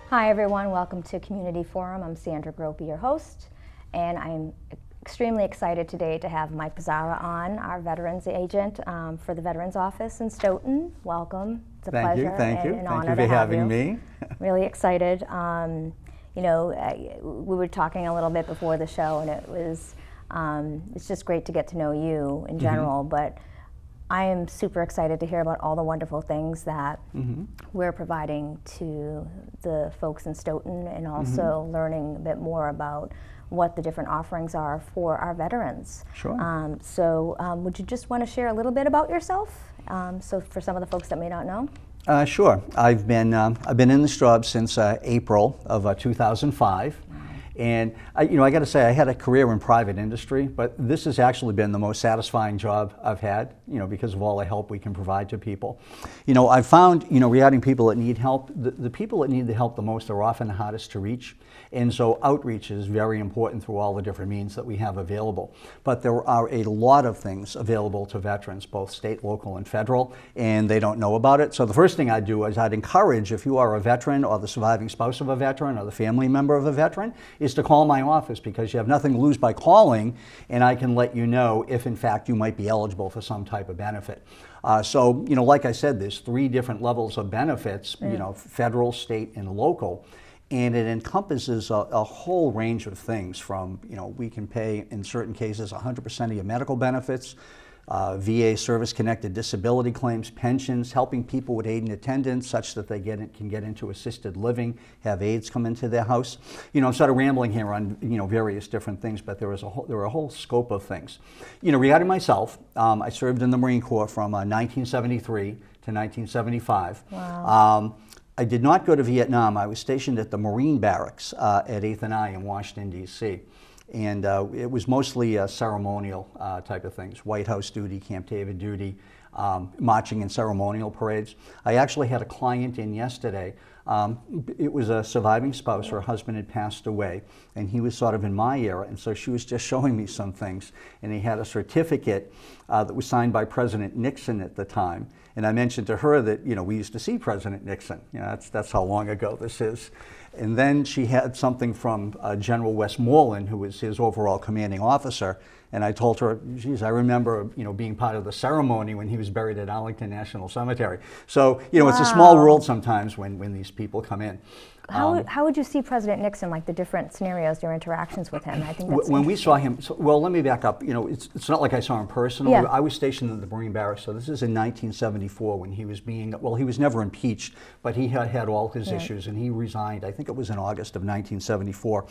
Hi everyone, welcome to Community Forum. I'm Sandra Groppi, your host, and I'm extremely excited today to have Mike Pazyra on, our veterans agent for the Veterans Office in Stoughton. Welcome. It's a pleasure Thank you. and Thank honor you to for have having you. me. Really excited. We were talking a little bit before the show, and it's just great to get to know you in general, but I am super excited to hear about all the wonderful things that we're providing to the folks in Stoughton, and also learning a bit more about what the different offerings are for our veterans. Sure. Would you just want to share a little bit about yourself, so for some of the folks that may not know? Sure. I've been in this job since April of 2005. And I got to say, I had a career in private industry, but this has actually been the most satisfying job I've had, because of all the help we can provide to people. I've found, regarding people that need help, the people that need the help the most are often the hardest to reach. And so outreach is very important through all the different means that we have available. But there are a lot of things available to veterans, both state, local, and federal, and they don't know about it. So the first thing I'd do is I'd encourage, if you are a veteran or the surviving spouse of a veteran or the family member of a veteran, is to call my office, because you have nothing to lose by calling, and I can let you know if in fact you might be eligible for some type of benefit. Like I said, there's 3 different levels of benefits, federal, state, and local. And it encompasses a whole range of things from, we can pay, in certain cases, 100% of your medical benefits, VA service-connected disability claims, pensions, helping people with aid and attendance such that they can get into assisted living, have aides come into their house. I'm sort of rambling here on, various different things, but there are a whole scope of things. Regarding myself, I served in the Marine Corps from 1973 to 1975. Wow. I did not go to Vietnam. I was stationed at the Marine Barracks at 8th and I in Washington, D.C. And it was mostly ceremonial type of things, White House duty, Camp David duty, marching and ceremonial parades. I actually had a client in yesterday. It was a surviving spouse. Her husband had passed away, and he was sort of in my era, and so she was just showing me some things. And he had a certificate that was signed by President Nixon at the time. And I mentioned to her that, we used to see President Nixon. That's how long ago this is. And then she had something from General Westmoreland, who was his overall commanding officer. And I told her, geez, I remember, being part of the ceremony when he was buried at Arlington National Cemetery. So, it's a small world sometimes when these people come in. How would you see President Nixon, like the different scenarios, your interactions with him? I think that's when we saw him, well, let me back up. It's not like I saw him personally. Yeah. I was stationed in the Marine Barracks, so this is in 1974 when he was he was never impeached, but he had all his issues, and he resigned. I think it was in August of 1974.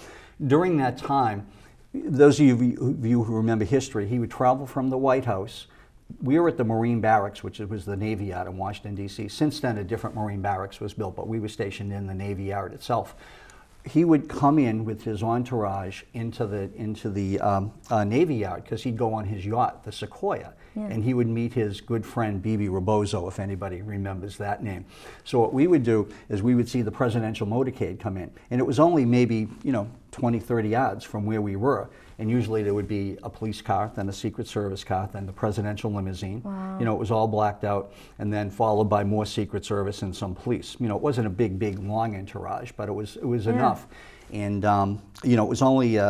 During that time, those of you who remember history, he would travel from the White House. We were at the Marine Barracks, which was the Navy Yard in Washington, D.C. Since then, a different Marine Barracks was built, but we were stationed in the Navy Yard itself. He would come in with his entourage into the Navy Yard, because he'd go on his yacht, the Sequoia, and he would meet his good friend Bibi Rebozo, if anybody remembers that name. So what we would do is we would see the presidential motorcade come in, and it was only maybe 20, 30 yards from where we were. And usually there would be a police car, then a Secret Service car, then the presidential limousine. Wow. It was all blacked out, and then followed by more Secret Service and some police. It wasn't a big, long entourage, but it was enough. And it was only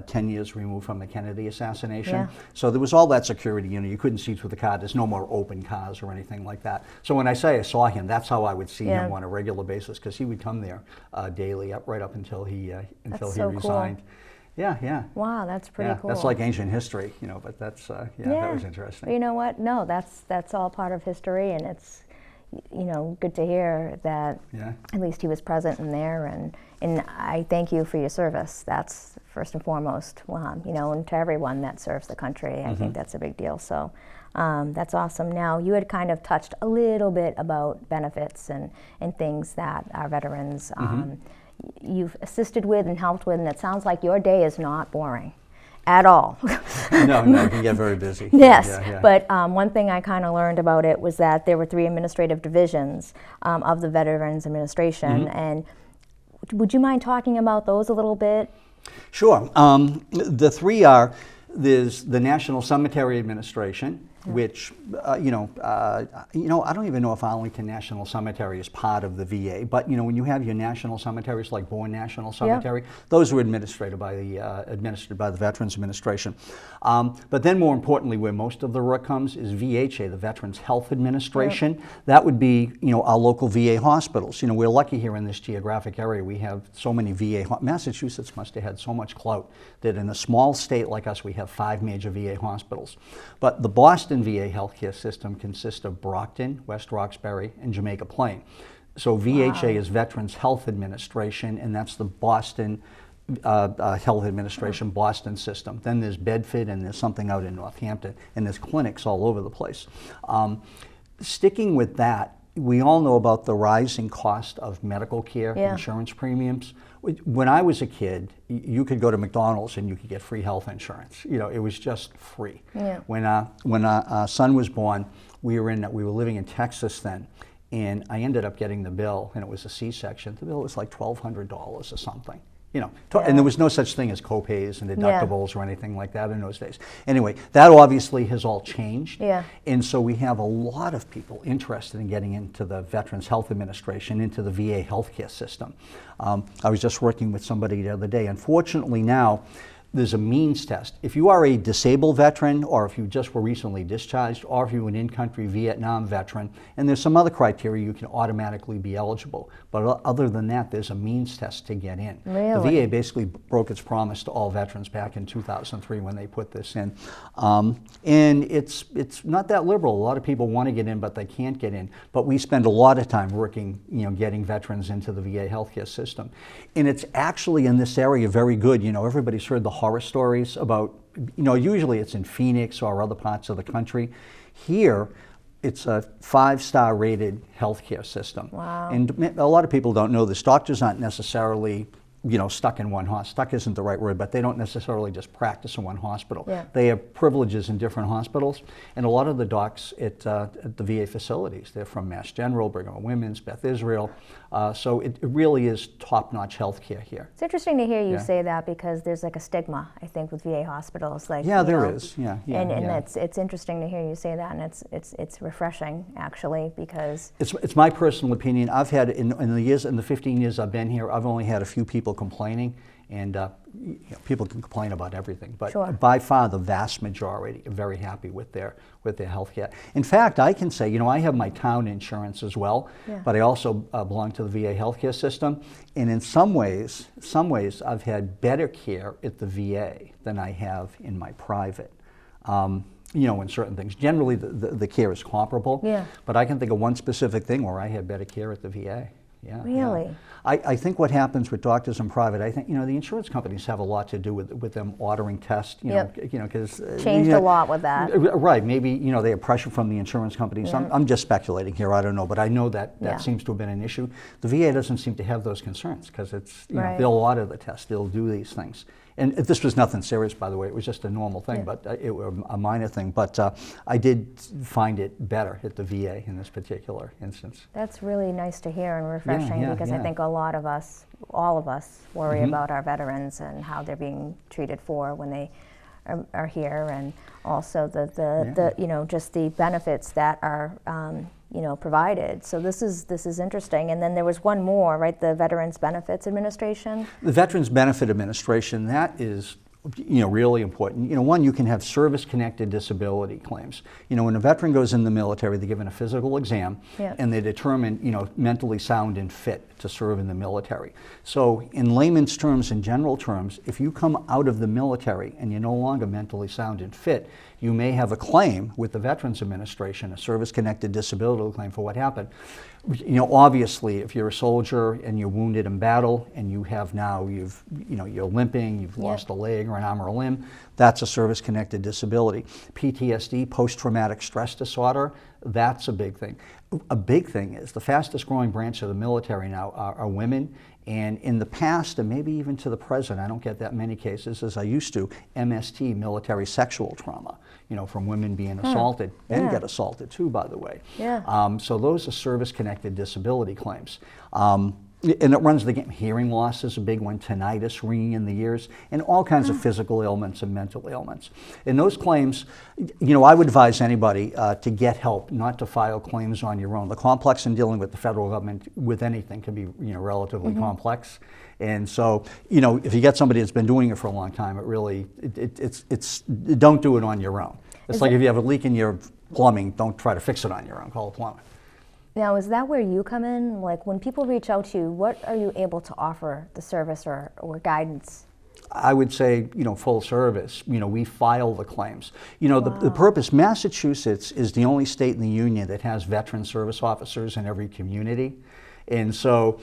10 years removed from the Kennedy assassination. Yeah. So there was all that security. You couldn't see through the car. There's no more open cars or anything like that. So when I say I saw him, that's how I would see him on a regular basis, because he would come there daily, right up until he resigned. Cool. Yeah. Wow, that's pretty cool. That's like ancient history, but that's, that was interesting. You know what? No, that's all part of history, and it's, good to hear that at least he was present in there, and I thank you for your service. That's first and foremost, and to everyone that serves the country, I think that's a big deal. So that's awesome. Now, you had kind of touched a little bit about benefits and things that our veterans you've assisted with and helped with, and it sounds like your day is not boring at all. No, it can get very busy. Yes, Yeah. But one thing I kind of learned about it was that there were 3 administrative divisions of the Veterans Administration, and would you mind talking about those a little bit? Sure. The 3 are, there's the National Cemetery Administration, which, I don't even know if Arlington National Cemetery is part of the VA, but when you have your national cemeteries like Bourne National Cemetery, those were administered by the Veterans Administration. But then more importantly, where most of the work comes is VHA, the Veterans Health Administration. That would be, our local VA hospitals. We're lucky here in this geographic area. We have so many VA. Massachusetts must have had so much clout that in a small state like us, we have 5 major VA hospitals. But the Boston VA healthcare system consists of Brockton, West Roxbury, and Jamaica Plain. So VHA is Veterans Health Administration, and that's the Boston Health Administration Boston system. Then there's Bedford, and there's something out in Northampton, and there's clinics all over the place. Sticking with that, we all know about the rising cost of medical care, insurance premiums. When I was a kid, you could go to McDonald's and you could get free health insurance. It was just free. When our son was born, we were living in Texas then, and I ended up getting the bill, and it was a C-section. The bill was like $1,200 or something. And there was no such thing as co-pays and deductibles or anything like that in those days. Anyway, that obviously has all changed. And so we have a lot of people interested in getting into the Veterans Health Administration, into the VA healthcare system. I was just working with somebody the other day. Unfortunately now, there's a means test. If you are a disabled veteran, or if you just were recently discharged, or if you're an in-country Vietnam veteran, and there's some other criteria, you can automatically be eligible. But other than that, there's a means test to get in. Really? The VA basically broke its promise to all veterans back in 2003 when they put this in. And it's not that liberal. A lot of people want to get in, but they can't get in. But we spend a lot of time working, getting veterans into the VA healthcare system. And it's actually in this area very good. Everybody's heard the horror stories about, usually it's in Phoenix or other parts of the country. Here, it's a 5-star rated healthcare system. Wow. And a lot of people don't know this. Doctors aren't necessarily stuck in one hospital. Stuck isn't the right word, but they don't necessarily just practice in one hospital. They have privileges in different hospitals, and a lot of the docs at the VA facilities, they're from Mass General, Brigham and Women's, Beth Israel, so it really is top-notch health care here. It's interesting to hear you say that, because there's like a stigma, I think, with VA hospitals. Like, there is. It's interesting to hear you say that, and it's refreshing, actually, because it's my personal opinion. I've had in the 15 years I've been here, I've only had a few people complaining, and people can complain about everything, but by far the vast majority are very happy with their health care. In fact, I can say, I have my town insurance as well, but I also belong to the VA healthcare system, and in some ways I've had better care at the VA than I have in my private. In certain things. Generally, the care is comparable, but I can think of one specific thing where I had better care at the VA. Really? I think what happens with doctors in private, I think, the insurance companies have a lot to do with them ordering tests, because... Changed a lot with that. Right, maybe, they have pressure from the insurance companies. I'm just speculating here, I don't know, but I know that seems to have been an issue. The VA doesn't seem to have those concerns, because it's, they'll order the test, they'll do these things. And this was nothing serious, by the way. It was just a normal thing, but it was a minor thing. But I did find it better at the VA in this particular instance. That's really nice to hear and refreshing, because I think a lot of us, all of us, worry about our veterans and how they're being treated for when they are here, and also the just the benefits that are provided. So this is interesting. And then there was one more, right? The Veterans Benefits Administration. The Veterans Benefit Administration, that is really important. One, you can have service-connected disability claims. When a veteran goes in the military, they're given a physical exam, and they're determined, mentally sound and fit to serve in the military. So in layman's terms and general terms, if you come out of the military and you're no longer mentally sound and fit, you may have a claim with the Veterans Administration, a service-connected disability claim for what happened. Obviously, if you're a soldier and you're wounded in battle, and you have now, you're limping, you've lost a leg or an arm or a limb, that's a service-connected disability. PTSD, post-traumatic stress disorder, that's a big thing. A big thing is the fastest growing branch of the military now are women, and in the past, and maybe even to the present, I don't get that many cases as I used to, MST, military sexual trauma, from women being assaulted. Men get assaulted too, by the way. So those are service-connected disability claims. and it runs the game. Hearing loss is a big one, tinnitus, ringing in the ears, and all kinds of physical ailments and mental ailments. And those claims, I would advise anybody to get help, not to file claims on your own. The complex in dealing with the federal government with anything can be relatively complex. And so, if you get somebody that's been doing it for a long time, it really, don't do it on your own. It's like if you have a leak in your plumbing, don't try to fix it on your own, call a plumber. Now, is that where you come in? Like when people reach out to you, what are you able to offer the service or guidance? I would say, full service. We file the claims. The purpose, Massachusetts is the only state in the union that has veteran service officers in every community. And so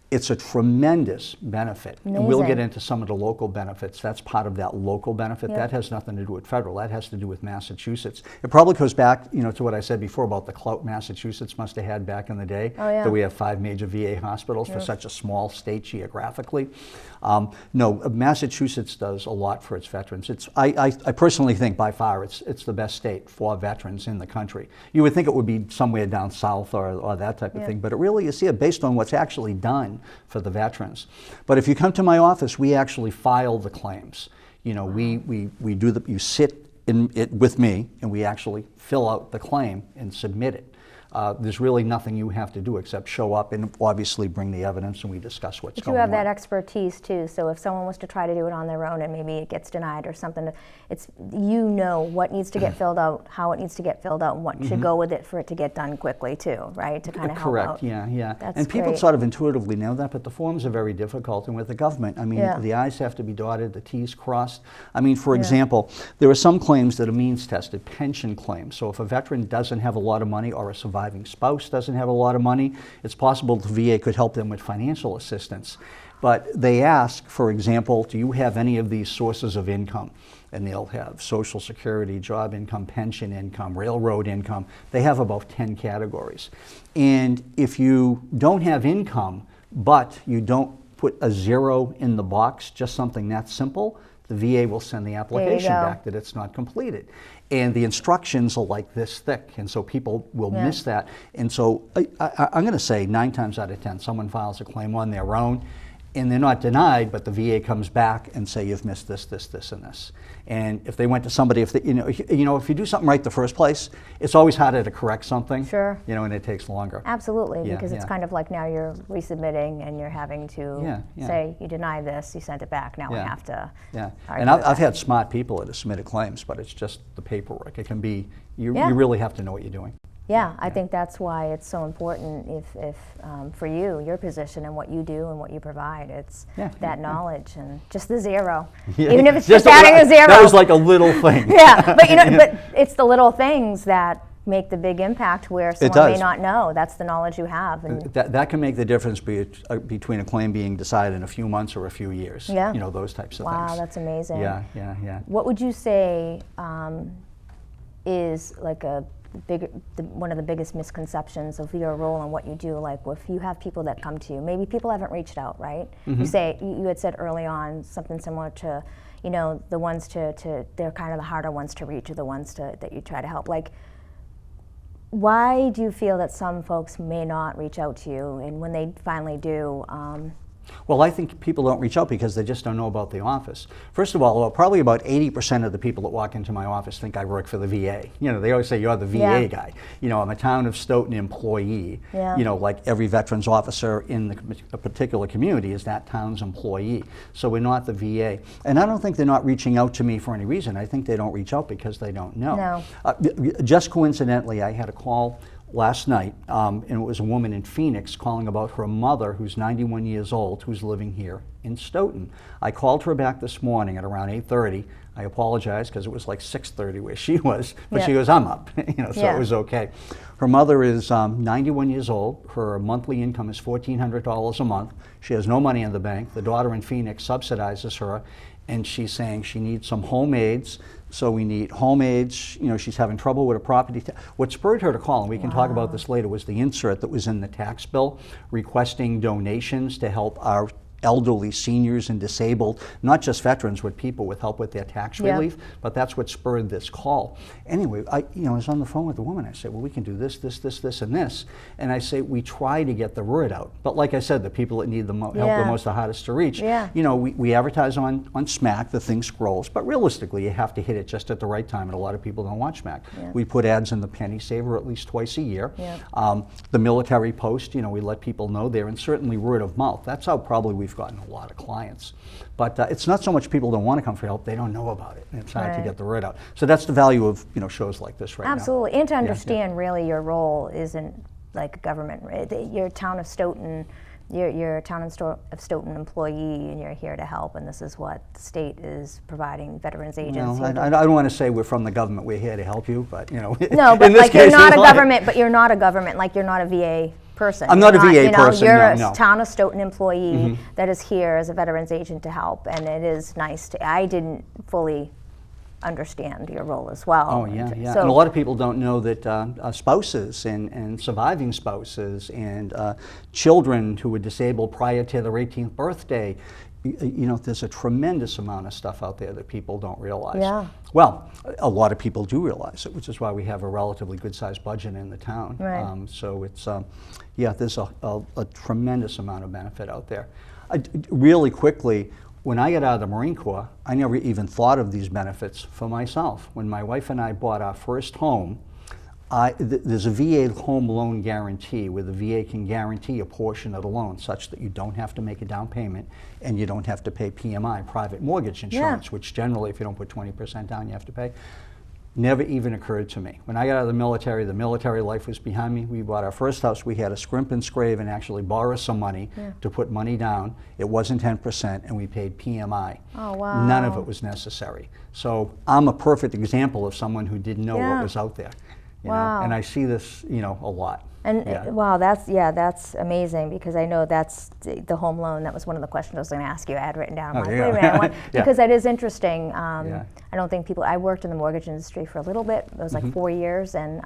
it's a tremendous benefit. Amazing. And we'll get into some of the local benefits. That's part of that local benefit. That has nothing to do with federal. That has to do with Massachusetts. It probably goes back, to what I said before about the clout Massachusetts must have had back in the day. That we have 5 major VA hospitals for such a small state geographically. No, Massachusetts does a lot for its veterans. I personally think by far it's the best state for veterans in the country. You would think it would be somewhere down south or that type of thing, but it really, you see it based on what's actually done for the veterans. But if you come to my office, we actually file the claims. We do you sit in it with me, and we actually fill out the claim and submit it. There's really nothing you have to do except show up and obviously bring the evidence, and we discuss what's going on. But you have that expertise too, so if someone was to try to do it on their own and maybe it gets denied or something, it's what needs to get filled out, how it needs to get filled out, and what should go with it for it to get done quickly too, right? To kind of help out. Correct, yeah. That's and people great. sort of intuitively know that, but the forms are very difficult. And with the government, the I's have to be dotted, the T's crossed. For example, there are some claims that are means tested, pension claims. So if a veteran doesn't have a lot of money or a surviving spouse doesn't have a lot of money, it's possible the VA could help them with financial assistance. But they ask, for example, do you have any of these sources of income? And they'll have Social Security, job income, pension income, railroad income. They have about 10 categories. And if you don't have income, but you don't put a 0 in the box, just something that simple, the VA will send the application back that it's not completed. And the instructions are like this thick, and so people will miss that. And so I'm going to say 9 times out of 10, someone files a claim on their own, and they're not denied, but the VA comes back and say you've missed this, this, this, and this. And if they went to somebody, if you do something right the first place, it's always harder to correct something. Sure. And it takes longer. Absolutely, because it's kind of like now you're resubmitting and you're having to say you deny this, you sent it back. Now we have to. Yeah. And I've had smart people that have submitted claims, but it's just the paperwork. It can be you really have to know what you're doing. Yeah, I think that's why it's so important if for you, your position and what you do and what you provide, it's that knowledge and just the 0. Even if it's just adding a 0. That was like a little thing. But it's the little things that make the big impact where someone may not know. That's the knowledge you have. And that can make the difference between a claim being decided in a few months or a few years. Yeah. Those types of things. Wow, that's amazing. Yeah. What would you say is like one of the biggest misconceptions of your role and what you do? Like if you have people that come to you, maybe people haven't reached out, right? You had said early on something similar to, the ones they're kind of the harder ones to reach, or the ones that you try to help. Like, why do you feel that some folks may not reach out to you, and when they finally do, Well, I think people don't reach out because they just don't know about the office. First of all, probably about 80% of the people that walk into my office think I work for the VA. They always say, you're the VA guy. I'm a town of Stoughton employee. Like every veterans officer in a particular community is that town's employee. So we're not the VA. And I don't think they're not reaching out to me for any reason. I think they don't reach out because they don't know. Just coincidentally, I had a call last night, and it was a woman in Phoenix calling about her mother who's 91 years old who's living here in Stoughton. I called her back this morning at around 8:30. I apologize because it was like 6:30 where she was, but she goes, I'm up, so it was okay. Her mother is 91 years old. Her monthly income is $1,400 a month. She has no money in the bank. The daughter in Phoenix subsidizes her, and she's saying she needs some home aids. So we need home aids. She's having trouble with a property. What spurred her to call, and we can talk about this later, was the insert that was in the tax bill requesting donations to help our elderly, seniors, and disabled, not just veterans, but people with help with their tax relief. But that's what spurred this call. Anyway, I was on the phone with the woman. I said, well, we can do this, this, this, this, and this. And I say, we try to get the word out. But like I said, the people that need the help the most, the hardest to reach. We advertise on Smack, the thing scrolls, but realistically, you have to hit it just at the right time, and a lot of people don't watch Smack. We put ads in the Penny Saver at least twice a year. The Military Post, we let people know there, and certainly word of mouth. That's how probably we've gotten a lot of clients. But it's not so much people don't want to come for help, they don't know about it, and it's hard to get the word out. So that's the value of shows like this right now. Absolutely, and to understand really your role isn't like government. You're a town of Stoughton, you're a town of Stoughton employee, and you're here to help, and this is what the state is providing veterans agency. Well, I don't want to say we're from the government, we're here to help you, but No, but like you're not a government, but you're not a government, like you're not a VA person. I'm not a VA person, You're no. a town of Stoughton employee that is here as a veterans agent to help, and it is nice to, I didn't fully understand your role as well. Oh, yeah. So, and a lot of people don't know that spouses and surviving spouses and children who were disabled prior to their 18th birthday, there's a tremendous amount of stuff out there that people don't realize. Well, a lot of people do realize it, which is why we have a relatively good-sized budget in the town. So it's, there's a tremendous amount of benefit out there. Really quickly, when I got out of the Marine Corps, I never even thought of these benefits for myself. When my wife and I bought our first home, there's a VA home loan guarantee where the VA can guarantee a portion of the loan such that you don't have to make a down payment and you don't have to pay PMI, private mortgage insurance, which generally if you don't put 20% down you have to pay. Never even occurred to me. When I got out of the military life was behind me. We bought our first house. We had to scrimp and scrape and actually borrow some money to put money down. It wasn't 10%, and we paid PMI. Oh, wow. None of it was necessary. So I'm a perfect example of someone who didn't know what was out there. You know? And I see this, a lot. And wow, that's amazing, because I know that's the home loan. That was one of the questions I was going to ask you. I had written down. I'm like, wait a minute, because that is interesting. I don't think people. I worked in the mortgage industry for a little bit. It was like 4 years, and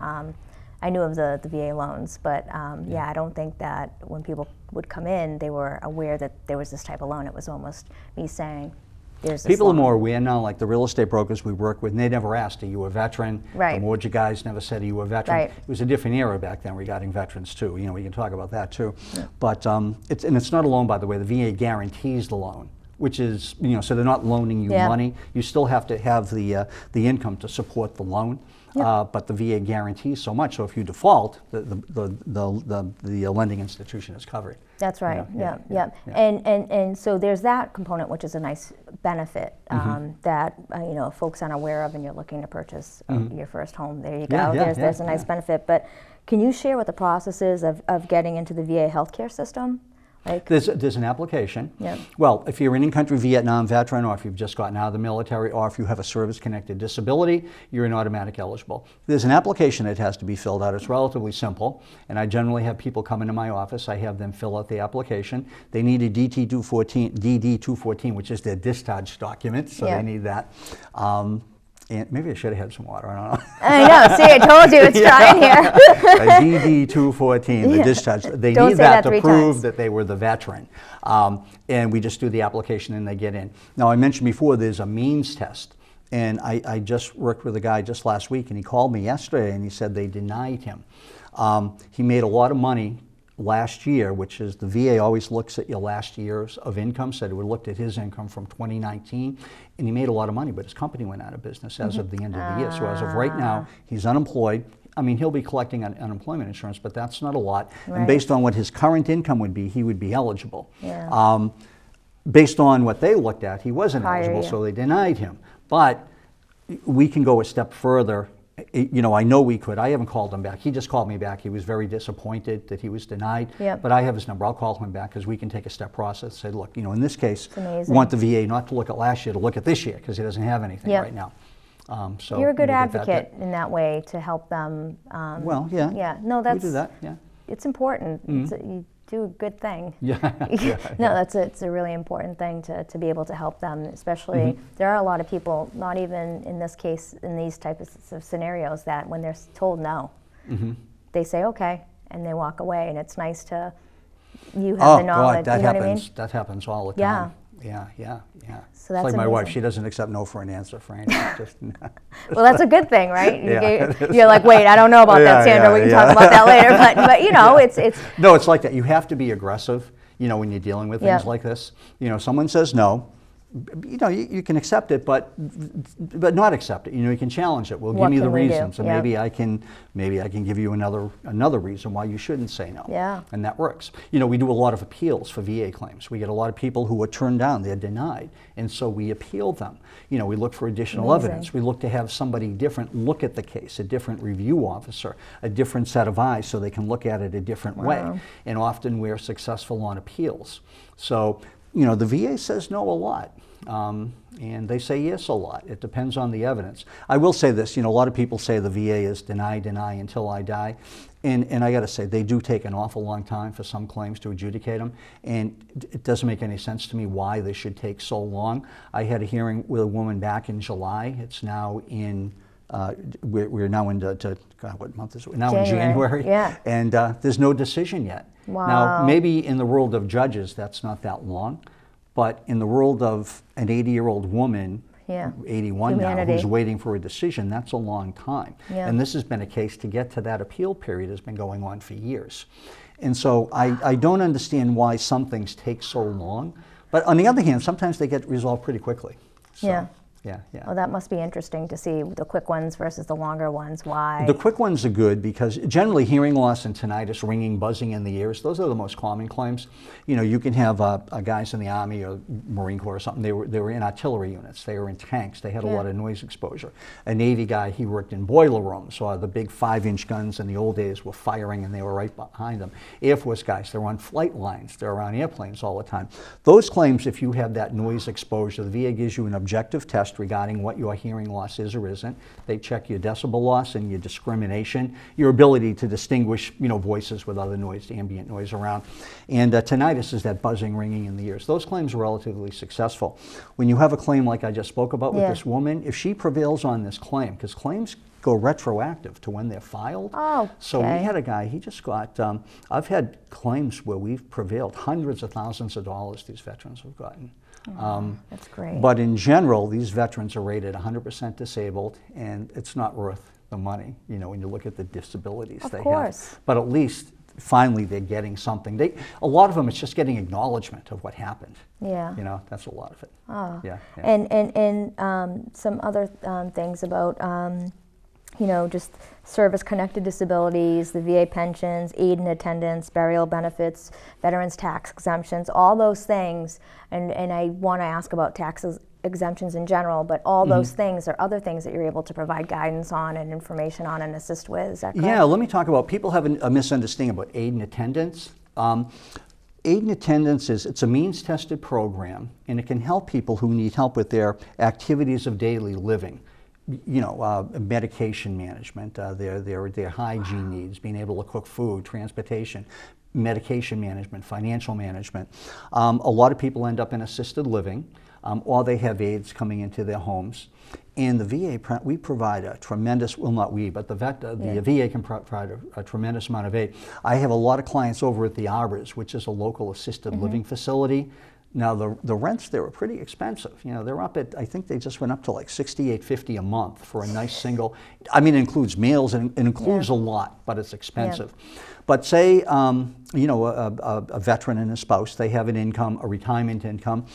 I knew of the VA loans. But I don't think that when people would come in, they were aware that there was this type of loan. It was almost me saying, people are more aware now, like the real estate brokers we work with, and they never asked, are you a veteran? The mortgage guys never said, are you a veteran? It was a different era back then regarding veterans too. We can talk about that too. But it's not a loan, by the way. The VA guarantees the loan, which is, so they're not loaning you money. You still have to have the income to support the loan. But the VA guarantees so much, so if you default, the lending institution is covered. That's right. And so there's that component, which is a nice benefit that folks aren't aware of, and you're looking to purchase your first home. There you go. There's a nice benefit. But can you share what the process is of getting into the VA healthcare system? There's an application. Well, if you're an in-country Vietnam veteran, or if you've just gotten out of the military, or if you have a service-connected disability, you're an automatic eligible. There's an application that has to be filled out. It's relatively simple, and I generally have people come into my office. I have them fill out the application. They need a DD-214, which is their discharge document, so they need that. And maybe I should have had some water, I don't know. I know, see, I told you, it's dry in here. A DD-214, the discharge. They need that to prove that they were the veteran. And we just do the application and they get in. Now, I mentioned before there's a means test. And I just worked with a guy just last week, and he called me yesterday and he said they denied him. He made a lot of money last year, which is the VA always looks at your last years of income, said it would looked at his income from 2019, and he made a lot of money, but his company went out of business as of the end of the year. So as of right now, he's unemployed. I mean, he'll be collecting unemployment insurance, but that's not a lot. And based on what his current income would be, he would be eligible. Based on what they looked at, he wasn't eligible, so they denied him. But we can go a step further. I know we could. I haven't called him back. He just called me back. He was very disappointed that he was denied. But I have his number. I'll call him back, because we can take a step process. Say, look, in this case, we want the VA not to look at last year, to look at this year, because he doesn't have anything right now. So you're a good advocate in that way to help them. No, that's, we do that. It's important. You do a good thing. It's a really important thing to be able to help them, especially there are a lot of people, not even in this case, in these types of scenarios, that when they're told no, they say okay, and they walk away, and it's nice to you have the knowledge. God, that you know happens. What I mean? That happens all the Yeah. time. Yeah. So It's that's like my wife. amazing. She doesn't accept no for an answer, Frank. It's just, Well, that's a good thing, right? Yeah. You're like, wait, I don't know about that, Sandra. We can talk about that later. But you know, it's No, it's like that. You have to be aggressive, when you're dealing with things Yep. like this. Someone says no, you can accept it, but not accept it. You can challenge it. Well, What give me the can we do? reasons, and Yep. maybe I can give you another reason why you shouldn't say no. Yeah. And that works. We do a lot of appeals for VA claims. We get a lot of people who are turned down, they're denied, and so we appeal them. We look for additional Amazing. evidence. We look to have somebody different look at the case, a different review officer, a different set of eyes, so they can look at it a different way. And often we're successful on appeals. So, the VA says no a lot. And they say yes a lot. It depends on the evidence. I will say this, a lot of people say the VA is deny until I die. And I got to say, they do take an awful long time for some claims to adjudicate them. And it doesn't make any sense to me why they should take so long. I had a hearing with a woman back in July. It's now in, we're now into, God, what month is it? Now in January. Yeah. And there's no decision yet. Wow. Now, maybe in the world of judges, that's not that long. But in the world of an 80-year-old woman, 81 now, who's waiting for a decision, that's a long time. Yeah. And this has been a case to get to that appeal period has been going on for years. And so I don't understand why some things take so long. But on the other hand, sometimes they get resolved pretty quickly. So, Yeah. Yeah. Well, that must be interesting to see the quick ones versus the longer ones. Why? The quick ones are good because generally hearing loss and tinnitus, ringing, buzzing in the ears, those are the most common claims. You can have guys in the Army or Marine Corps or something, they were in artillery units, they were in tanks, they had a lot of noise exposure. A Navy guy, he worked in boiler rooms, so the big 5-inch guns in the old days were firing and they were right behind them. Air Force guys, they're on flight lines, they're around airplanes all the time. Those claims, if you have that noise exposure, the VA gives you an objective test regarding what your hearing loss is or isn't. They check your decibel loss and your discrimination, your ability to distinguish, voices with other noise, ambient noise around. And tinnitus is that buzzing, ringing in the ears. Those claims are relatively successful. When you have a claim like I just spoke about with this woman, if she prevails on this claim, because claims go retroactive to when they're filed. Oh, okay. So we had a guy, he just got, I've had claims where we've prevailed, hundreds of thousands of dollars these veterans have gotten. That's great. But in general, these veterans are rated 100% disabled, and it's not worth the money, when you look at the disabilities they have. But at least, finally, they're getting something. A lot of them, it's just getting acknowledgement of what happened. Yeah. That's a lot of it. Oh. Yeah. And some other things about, just service-connected disabilities, the VA pensions, aid and attendance, burial benefits, veterans tax exemptions, all those things. And I want to ask about taxes exemptions in general, but all those things are other things that you're able to provide guidance on and information on and assist with. Is that correct? Yeah, let me talk about, people have a misunderstanding about aid and attendance. Aid and attendance it's a means-tested program, and it can help people who need help with their activities of daily living. Medication management, their hygiene needs, being able to cook food, transportation, medication management, financial management. A lot of people end up in assisted living, or they have aides coming into their homes. And the VA, we provide a tremendous, well, not we, but the VA can provide a tremendous amount of aid. I have a lot of clients over at the Arbors, which is a local assisted living facility. Now the rents there are pretty expensive. They're up at, I think they just went up to like $68.50 a month for a nice single. I mean, it includes meals and it includes a lot, but it's expensive. But say, a veteran and a spouse, they have an income, a retirement income,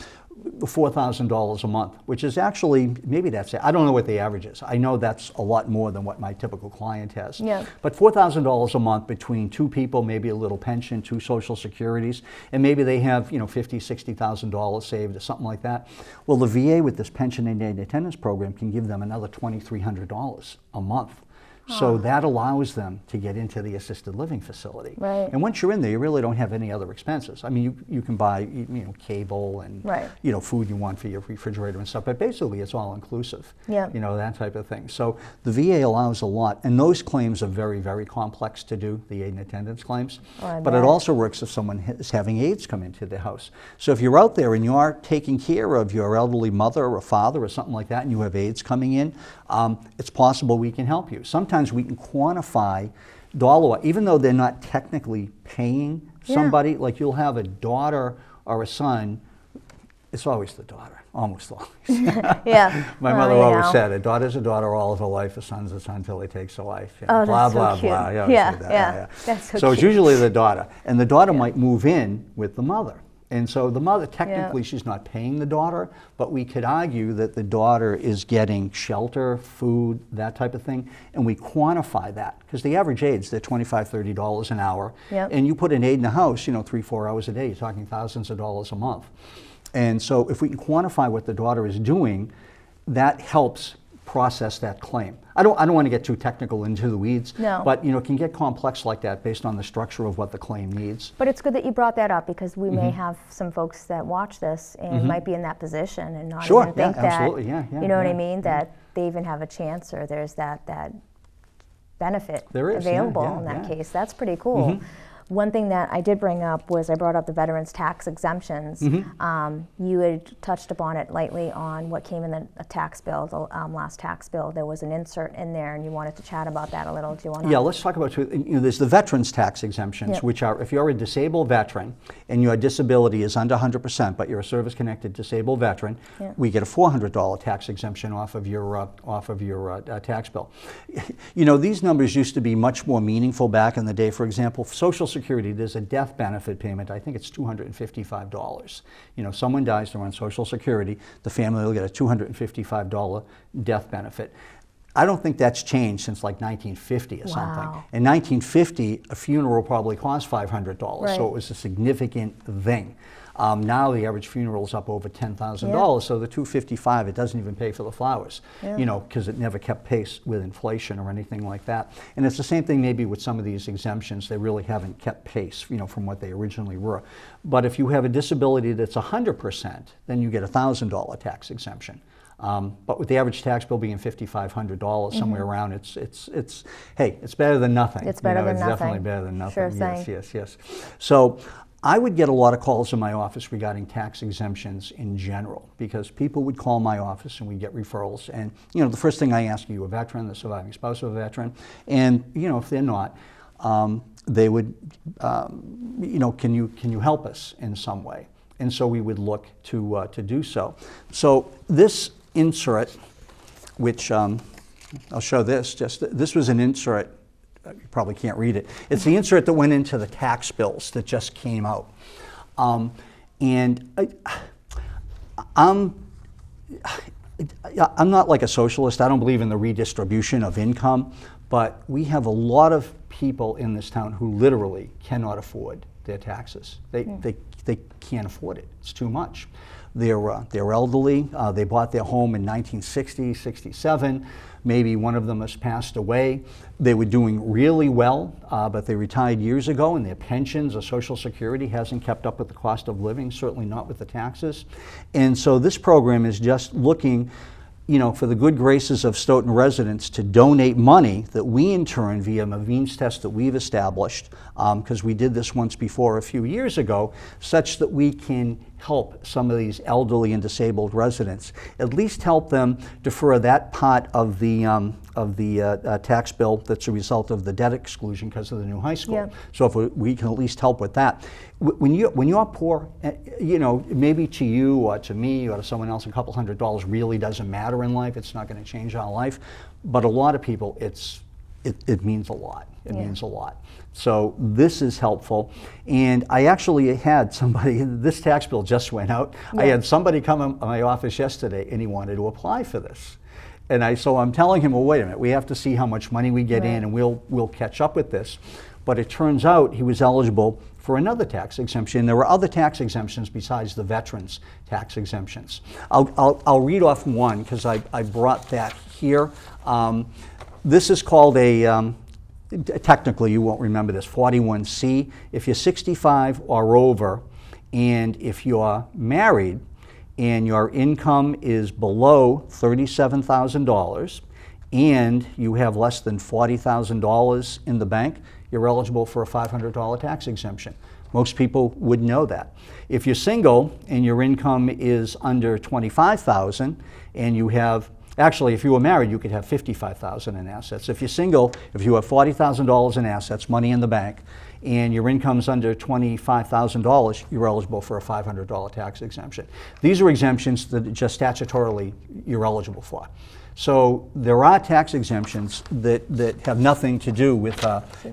$4,000 a month, which is actually, maybe that's it. I don't know what the average is. I know that's a lot more than what my typical client has. Yeah. But $4,000 a month between two people, maybe a little pension, 2 Social Securities, and maybe they have, $50,000, $60,000 saved or something like that. Well, the VA with this pension and aid attendance program can give them another $2,300 a month. So that allows them to get into the assisted living facility. Right. And once you're in there, you really don't have any other expenses. I mean, you can buy, cable and, food you want for your refrigerator and stuff, but basically it's all inclusive. Yeah. That type of thing. So the VA allows a lot, and those claims are very, very complex to do, the aid and attendance claims. But it also works if someone is having aides come into their house. So if you're out there and you are taking care of your elderly mother or father or something like that, and you have aides coming in, it's possible we can help you. Sometimes we can quantify dollar, even though they're not technically paying somebody, like you'll have a daughter or a son, it's always the daughter, almost always. Yeah. My mother always said, a daughter's a daughter all of her life, a son's a son till he takes a wife. Oh, blah, that's blah, so cute. blah. Yeah. That's so So cute. it's usually the daughter. And the daughter might move in with the mother. And so the mother, technically, she's not paying the daughter, but we could argue that the daughter is getting shelter, food, that type of thing, and we quantify that. Because the average aides, they're $25, $30 an hour. And you put an aide in the house, 3-4 hours a day, you're talking thousands of dollars a month. And so if we can quantify what the daughter is doing, that helps process that claim. I don't want to get too technical into the weeds, but it can get complex like that based on the structure of what the claim needs. But it's good that you brought that up, because we may have some folks that watch this and might be in that position and not even think that, absolutely. you know what I mean, that they even have a chance, or there's that benefet available in that case. That's pretty cool. One thing that I did bring up was I brought up the veterans' tax exemptions. You had touched upon it lightly on what came in the tax bill, the last tax bill. There was an insert in there, and you wanted to chat about that a little. Do you want to? Yeah, let's talk about there's the veterans' tax exemptions, which are if you're a disabled veteran and your disability is under 100%, but you're a service-connected disabled veteran, we get a $400 tax exemption off of your tax bill. These numbers used to be much more meaningful back in the day. For example, Social Security, there's a death benefit payment. I think it's $255. Someone dies, they're on Social Security, the family will get a $255 death benefit. I don't think that's changed since like 1950 or something. In 1950, a funeral probably cost $500, so it was a significant thing. Now the average funeral is up over $10,000, so the $255, it doesn't even pay for the flowers, because it never kept pace with inflation or anything like that. And it's the same thing maybe with some of these exemptions. They really haven't kept pace, from what they originally were. But if you have a disability that's 100%, then you get a $1,000 tax exemption. But with the average tax bill being $5,500, somewhere around, it's better than nothing. It's better than it's nothing. Definitely better than nothing. Sure thing. Yes. So I would get a lot of calls in my office regarding tax exemptions in general, because people would call my office and we'd get referrals. And the first thing I ask, are you a veteran, the surviving spouse of a veteran? And if they're not, they would, can you help us in some way? And so we would look to do so. So this insert, which I'll show this. This was an insert. You probably can't read it. It's the insert that went into the tax bills that just came out. And I'm not like a socialist. I don't believe in the redistribution of income, but we have a lot of people in this town who literally cannot afford their taxes. They can't afford it. It's too much. They're elderly. They bought their home in 1960, 67. Maybe one of them has passed away. They were doing really well, but they retired years ago, and their pensions or Social Security hasn't kept up with the cost of living, certainly not with the taxes. And so this program is just looking for the good graces of Stoughton residents to donate money that we in turn, via a means test that we've established, because we did this once before a few years ago, such that we can help some of these elderly and disabled residents, at least help them defer that part of the tax bill that's a result of the debt exclusion because of the new high school. So if we can at least help with that. When you're poor, maybe to you or to me or to someone else, a couple $100 really doesn't matter in life. It's not going to change our life. But a lot of people, it means a lot. It means a lot. So this is helpful. And I actually had somebody, this tax bill just went out. I had somebody come in my office yesterday and he wanted to apply for this. And so I'm telling him, well, wait a minute, we have to see how much money we get in, and we'll catch up with this. But it turns out he was eligible for another tax exemption. There were other tax exemptions besides the veterans' tax exemptions. I'll read off one because I brought that here. This is called a, technically you won't remember this, 41C. If you're 65 or over, and if you're married, and your income is below $37,000, and you have less than $40,000 in the bank, you're eligible for a $500 tax exemption. Most people would know that. If you're single and your income is under $25,000 and you have Actually, if you were married, you could have $55,000 in assets. If you're single, if you have $40,000 in assets, money in the bank, and your income's under $25,000, you're eligible for a $500 tax exemption. These are exemptions that just statutorily you're eligible for. So there are tax exemptions that have nothing to do with,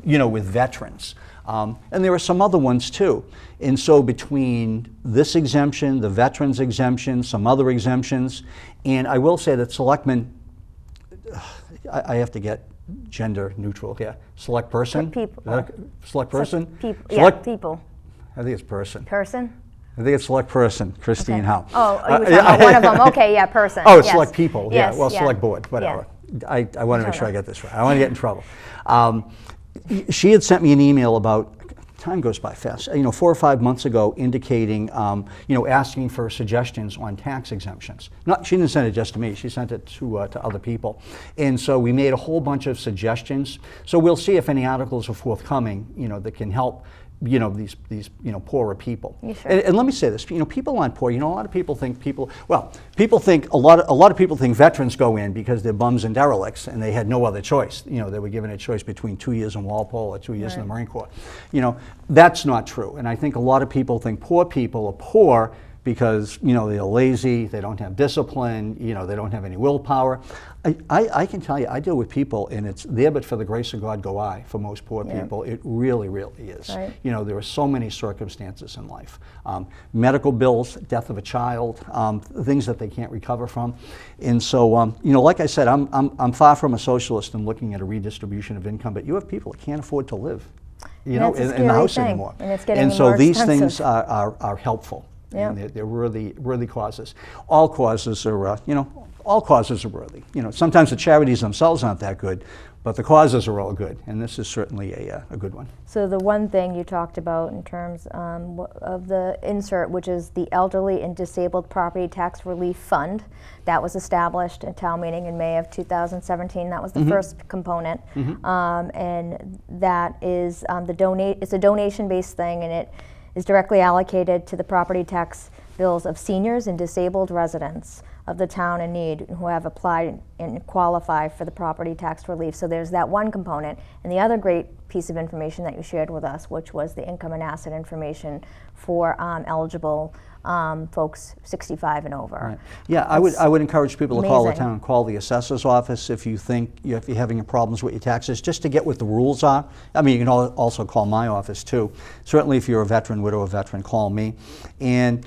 with veterans. And there are some other ones too. And so between this exemption, the veterans exemption, some other exemptions, and I will say that selectmen, I have to get gender neutral here. Select person? People. Select person? People. Select, Yeah, people. I think it's person. Person? I think it's select person, Christine Okay. Howe. Oh, you were talking about one of them. Okay, yeah, person. Oh, yes. select people. Yeah, Yes, well, yeah. select board, whatever. Yeah. I want to make sure I get this right. I want to get in trouble. She had sent me an email about, time goes by fast, 4 or 5 months ago, indicating, asking for suggestions on tax exemptions. She didn't send it just to me, she sent it to other people. And so we made a whole bunch of suggestions. So we'll see if any articles are forthcoming, that can help these poorer people. Sure. And let me say this, people aren't poor. A lot of people think a lot of people think veterans go in because they're bums and derelicts and they had no other choice. They were given a choice between 2 years in Walpole or 2 years in the Marine Corps. That's not true. And I think a lot of people think poor people are poor because they're lazy, they don't have discipline, they don't have any willpower. I can tell you, I deal with people, and it's there but for the grace of God go I for most poor people. It really, really is. Right. There are so many circumstances in life. Medical bills, death of a child, things that they can't recover from. And so, like I said, I'm far from a socialist in looking at a redistribution of income, but you have people that can't afford to live, in the house anymore. And it's getting so more these expensive. things are helpful. Yeah. And they're worthy causes. All causes are, all causes are worthy. Sometimes the charities themselves aren't that good, but the causes are all good, and this is certainly a good one. So the one thing you talked about in terms of the insert, which is the Elderly and Disabled Property Tax Relief Fund, that was established at town meeting in May of 2017. That was the first component, and that is it's a donation-based thing, and it is directly allocated to the property tax bills of seniors and disabled residents of the town in need who have applied and qualify for the property tax relief. So there's that one component. And the other great piece of information that you shared with us, which was the income and asset information for eligible folks 65 and over. Right. Yeah, I would encourage people to call the amazing. town, call the assessor's office if you think if you're having problems with your taxes, just to get what the rules are. I mean, you can also call my office too. Certainly, if you're a veteran, widow, or veteran, call me. And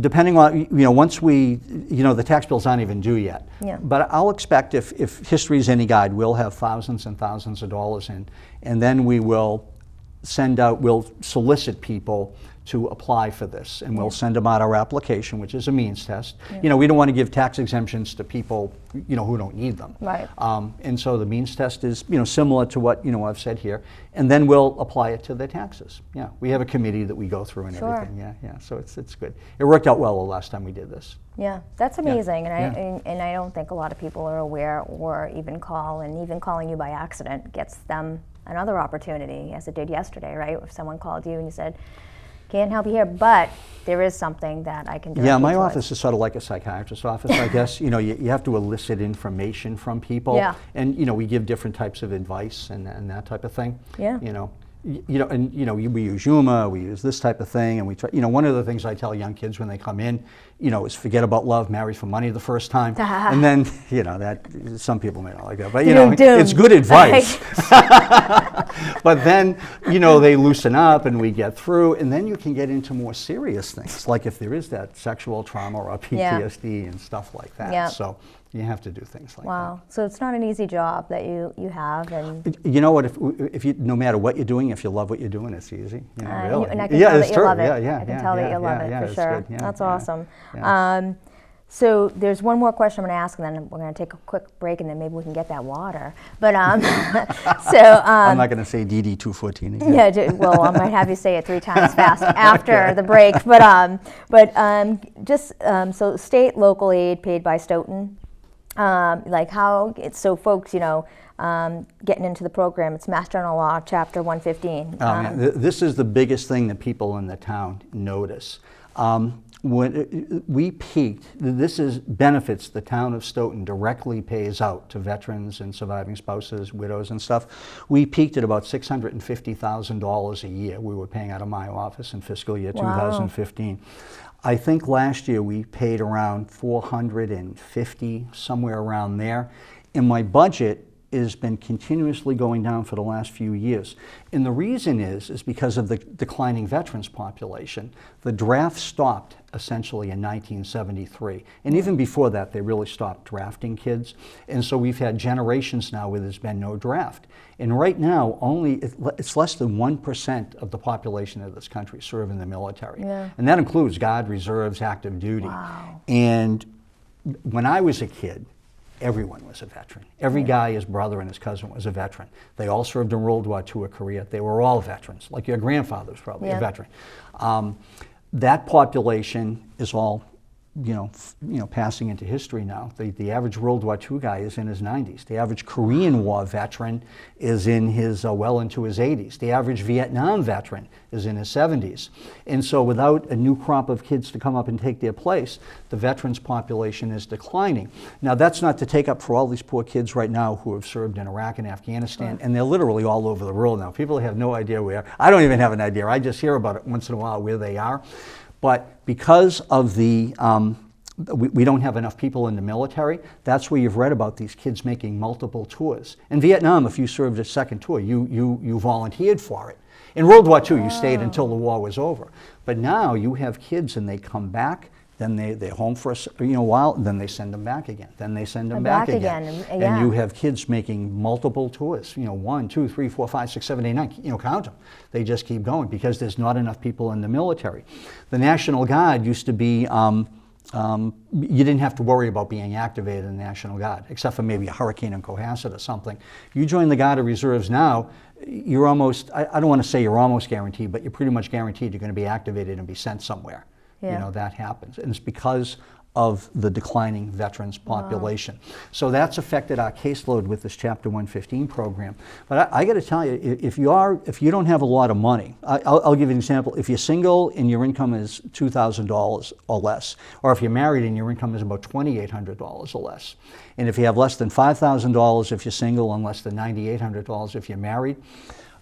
depending on, once the tax bills aren't even due yet. Yeah. But I'll expect if history is any guide, we'll have thousands and thousands of dollars in, and then we'll solicit people to apply for this, and we'll send them out our application, which is a means test. We don't want to give tax exemptions to people, who don't need them. Right. And so the means test is, similar to what, I've said here, and then we'll apply it to their taxes. Yeah, we have a committee that we go through and everything. Yeah, so it's good. It worked out well the last time we did this. Yeah, that's amazing, Yeah. and I don't think a lot of people are aware or even call, and even calling you by accident gets them another opportunity, as it did yesterday, right? If someone called you and you said, can't help you here, but there is something that I can do. Yeah, my office is sort of like a psychiatrist's office, I guess. You have to elicit information from people. Yeah. And, we give different types of advice and that type of thing. Yeah. We use humor, we use this type of thing, and we try. One of the things I tell young kids when they come in, is forget about love, marry for money the first time, and then that some people may not like that, but it's good advice. But then they loosen up, and we get through, and then you can get into more serious things, like if there is that sexual trauma or PTSD and stuff like that. Yeah. So you have to do things like that. Wow, so it's not an easy job that you have, and you know what? If you, no matter what you're doing, if you love what you're doing, it's easy. Really. and I can tell that you love it. Yeah, I can tell that you love it for sure. Good. Yeah, That's yeah, awesome. yeah. So there's one more question I'm going to ask, and then we're going to take a quick break, and then maybe we can get that water. But I'm not going to say DD 214 again. Yeah, well, I might have you say it 3 times fast after the break. So state, local aid paid by Stoughton. Like how it's so folks, getting into the program. It's Mass General Law, Chapter 115. This is the biggest thing that people in the town notice. when we peaked, this is benefits the town of Stoughton directly pays out to veterans and surviving spouses, widows and stuff. We peaked at about $650,000 a year we were paying out of my office in fiscal year 2015. I think last year we paid around 450, somewhere around there. And my budget has been continuously going down for the last few years. And the reason is because of the declining veterans population. The draft stopped essentially in 1973. And even before that, they really stopped drafting kids. And so we've had generations now where there's been no draft. And right now, it's less than 1% of the population of this country serve in the military. Yeah. And that includes Guard, Reserves, active duty. Wow. And when I was a kid, everyone was a veteran. Every guy, his brother and his cousin was a veteran. They all served in World War II or Korea. They were all veterans. Like your grandfather was probably a veteran. That population is all, passing into history now. The average World War II guy is in his 90s. The average Korean War veteran is in his well into his 80s. The average Vietnam veteran is in his 70s. And so without a new crop of kids to come up and take their place, the veterans population is declining. Now that's not to take up for all these poor kids right now who have served in Iraq and Afghanistan, and they're literally all over the world now. People have no idea where. I don't even have an idea. I just hear about it once in a while where they are. But because of we don't have enough people in the military, that's where you've read about these kids making multiple tours. In Vietnam, if you served a second tour, you volunteered for it. In World War II, you stayed until the war was over. But now you have kids and they come back, then they're home for a while, then they send them back again, then they send them back again. And you have kids making multiple tours, 1, 2, 3, 4, 5, 6, 7, 8, 9, count them. They just keep going because there's not enough people in the military. The National Guard used to be, you didn't have to worry about being activated in the National Guard, except for maybe a hurricane in Cohasset or something. You join the Guard of Reserves now, you're almost, I don't want to say you're almost guaranteed, but you're pretty much guaranteed you're going to be activated and be sent somewhere. That happens. And it's because of the declining veterans population. So that's affected our caseload with this Chapter 115 program. But I got to tell you, if you don't have a lot of money, I'll give you an example. If you're single and your income is $2,000 or less, or if you're married and your income is about $2,800 or less, and if you have less than $5,000 if you're single and less than $9,800 if you're married,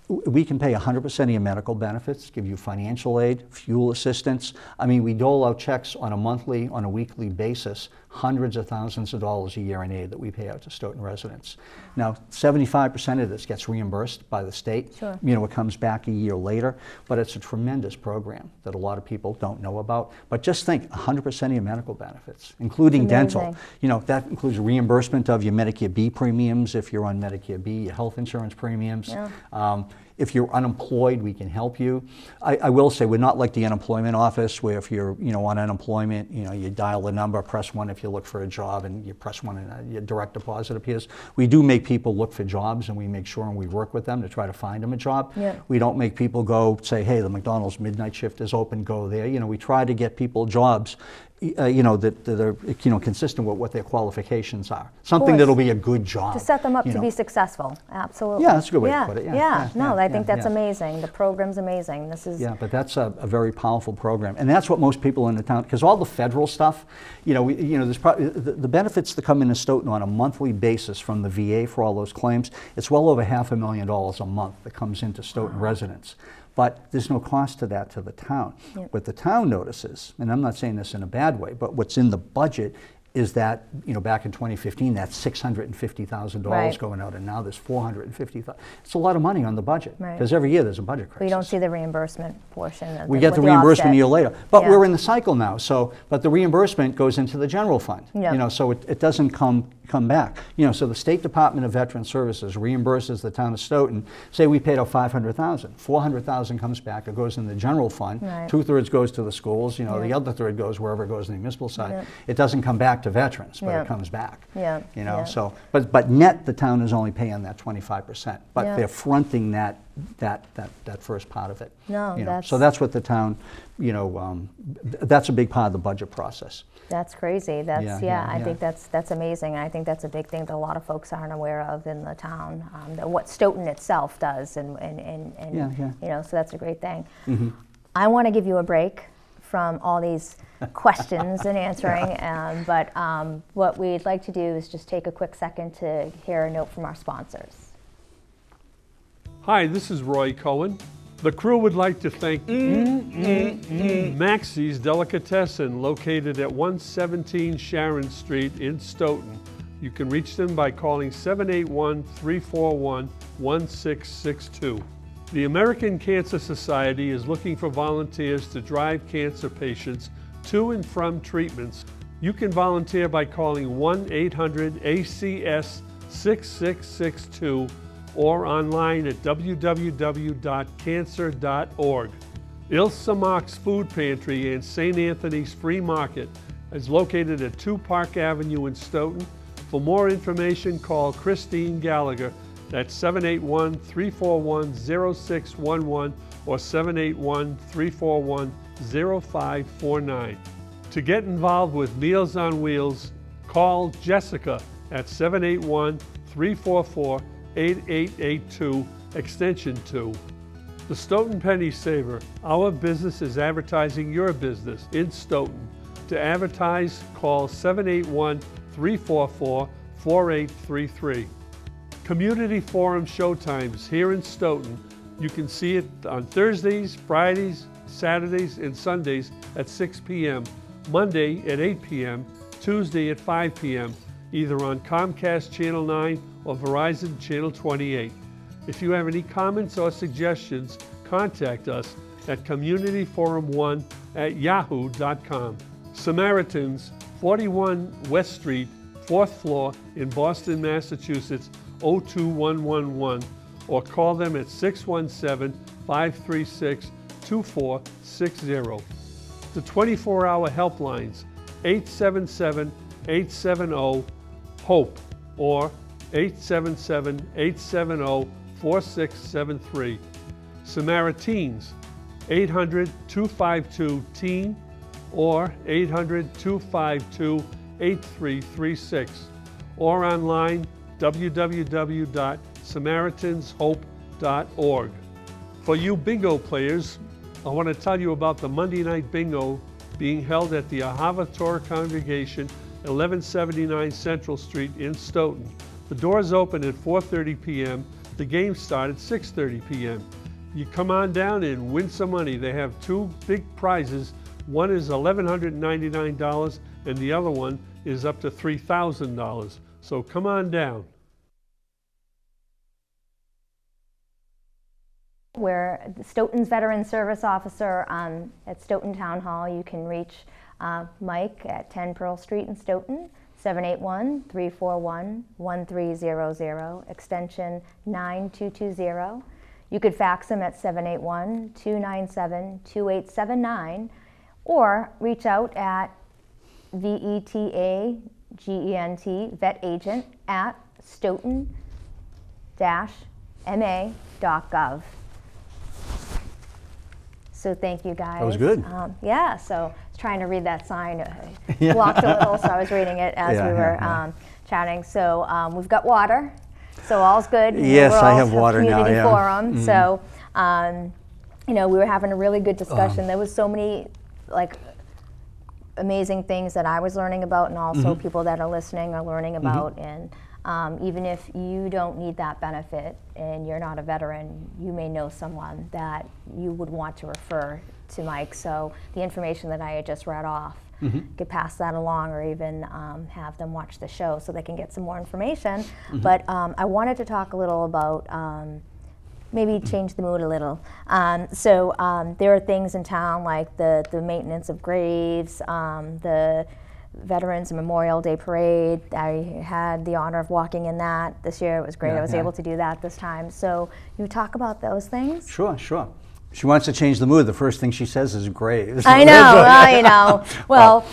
we can pay 100% of your medical benefits, give you financial aid, fuel assistance. I mean, we dole out checks on a monthly, on a weekly basis, hundreds of thousands of dollars a year in aid that we pay out to Stoughton residents. Now, 75% of this gets reimbursed by the state. Sure. It comes back a year later, but it's a tremendous program that a lot of people don't know about. But just think, 100% of your medical benefits, including dental. That includes reimbursement of your Medicare B premiums if you're on Medicare B, your health insurance premiums. Yeah. If you're unemployed, we can help you. I will say we're not like the unemployment office where if you're on unemployment, you dial the number, press 1 if you look for a job, and you press 1 and your direct deposit appears. We do make people look for jobs, and we make sure and we work with them to try to find them a job. Yeah. We don't make people go say, hey, the McDonald's midnight shift is open, go there. We try to get people jobs that are consistent with what their qualifications are. Something that'll be a good job. To set them up to be successful, absolutely. Yeah, that's a good way to put it. I think that's amazing. The program's amazing. Yeah, but that's a very powerful program. And that's what most people in the town, because all the federal stuff, there's probably, the benefits that come into Stoughton on a monthly basis from the VA for all those claims, it's well over $500,000 a month that comes into Stoughton residents. But there's no cost to that to the town. Yep. What the town notices, and I'm not saying this in a bad way, but what's in the budget is that, back in 2015, that's $650,000 going out, and now there's $450,000. It's a lot of money on the budget, because every year there's a budget crisis. We don't see the reimbursement portion. We get the reimbursement a year later, but we're in the cycle now. But the reimbursement goes into the general fund, so it doesn't come back. So the State Department of Veteran Services reimburses the town of Stoughton. Say we paid out $500,000, $400,000 comes back. It goes in the general fund. 2/3 goes to the schools. The other third goes wherever it goes in the municipal side. It doesn't come back to veterans, but it comes back. So but net the town is only paying that 25%, but they're fronting that first part of it. So that's what the town, that's a big part of the budget process. That's crazy. I think that's amazing. I think that's a big thing that a lot of folks aren't aware of in the town. What Stoughton itself does, and so that's a great thing. Mm-hmm. I want to give you a break from all these questions and answering, but what we'd like to do is just take a quick second to hear a note from our sponsors. Hi, this is Roy Cohen. The crew would like to thank Maxie's Delicatessen, located at 117 Sharon Street in Stoughton. You can reach them by calling 781-341-1662. The American Cancer Society is looking for volunteers to drive cancer patients to and from treatments. You can volunteer by calling 1-800-ACS-6662 or online at www.cancer.org. Ilse Mock's Food Pantry and St. Anthony's Free Market is located at 2 Park Avenue in Stoughton. For more information, call Christine Gallagher. That's 781-341-0611 or 781-341-0549. To get involved with Meals on Wheels, call Jessica at 781-344-8882, extension 2. The Stoughton Penny Saver. Our business is advertising your business in Stoughton. To advertise, call 781-344-4833. Community Forum showtimes here in Stoughton. You can see it on Thursdays, Fridays, Saturdays, and Sundays at 6 p.m., Monday at 8 p.m., Tuesday at 5 p.m., either on Comcast Channel 9 or Verizon Channel 28. If you have any comments or suggestions, contact us at communityforum1@yahoo.com. Samaritans, 41 West Street, 4th floor in Boston, Massachusetts, 02111, or call them at 617-536-2460. The 24-hour helplines, 877-870-HOPE or 877-870-4673. Samaritans, 800-252-TEEN or 800-252-8336, or online www.samaritans.hope.org. For you bingo players, I want to tell you about the Monday Night Bingo being held at the Ahava Torah Congregation, 1179 Central Street in Stoughton. The doors open at 4:30 p.m. The games start at 6:30 p.m. You come on down and win some money. They have 2 big prizes. One is $1,199 and the other one is up to $3,000. So come on down. We're Stoughton's Veteran Service Officer at Stoughton Town Hall. You can reach Mike at 10 Pearl Street in Stoughton, 781-341-1300, extension 9220. You could fax him at 781-297-2879, or reach out at VETAGENT, vet agent, at stoughton-ma.gov. So thank you guys. That was good. Yeah, so I was trying to read that sign. It blocked a little, so I was reading it as we were chatting. So we've got water, so all's good. Yes, I have water now. Community forum. Mm-hmm. So you know, we were having a really good discussion. There was so many like amazing things that I was learning about, and also people that are listening are learning about. And even if you don't need that benefit and you're not a veteran, you may know someone that you would want to refer to Mike. So the information that I had just read off, could pass that along, or even have them watch the show so they can get some more information. But I wanted to talk a little about maybe change the mood a little. So there are things in town like the maintenance of graves, the Veterans Memorial Day Parade. I had the honor of walking in that this year. It was great. I was able to do that this time. So you talk about those things? Sure. She wants to change the mood. The first thing she says is graves. I know. Well, you know. Well,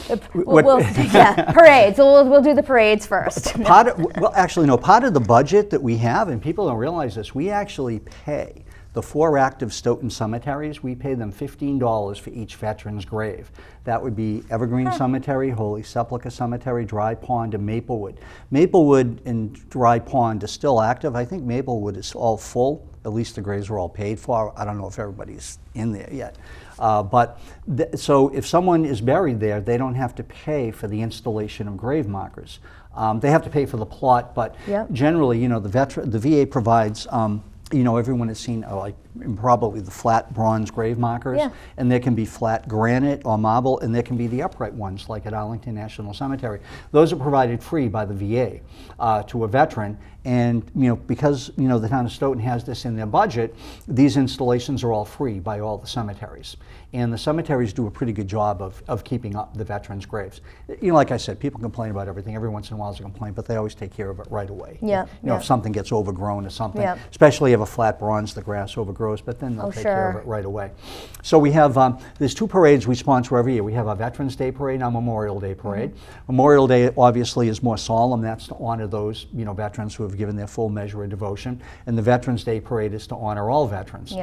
parades. We'll do the parades first. Part of the budget that we have, and people don't realize this, we actually pay The 4 active Stoughton cemeteries, we pay them $15 for each veteran's grave. That would be Evergreen Cemetery, Holy Sepulchre Cemetery, Dry Pond, and Maplewood. Maplewood and Dry Pond are still active. I think Maplewood is all full. At least the graves are all paid for. I don't know if everybody's in there yet. So if someone is buried there, they don't have to pay for the installation of grave markers. They have to pay for the plot, but generally, you know, the VA provides, you know, everyone has seen like probably the flat bronze grave markers, and there can be flat granite or marble, and there can be the upright ones like at Arlington National Cemetery. Those are provided free by the VA to a veteran, and you know, because you know the town of Stoughton has this in their budget, these installations are all free by all the cemeteries, and the cemeteries do a pretty good job of keeping up the veterans' graves. You know, like I said, people complain about everything. Every once in a while there's a complaint, but they always take care of it right away. You know, if something gets overgrown or something, especially if a flat bronze, the grass overgrows, but then they'll take care of it right away. So we have, there's 2 parades we sponsor every year. We have our Veterans Day Parade and our Memorial Day Parade. Memorial Day obviously is more solemn. That's to honor those, you know, veterans who have given their full measure of devotion. And the Veterans Day Parade is to honor all veterans.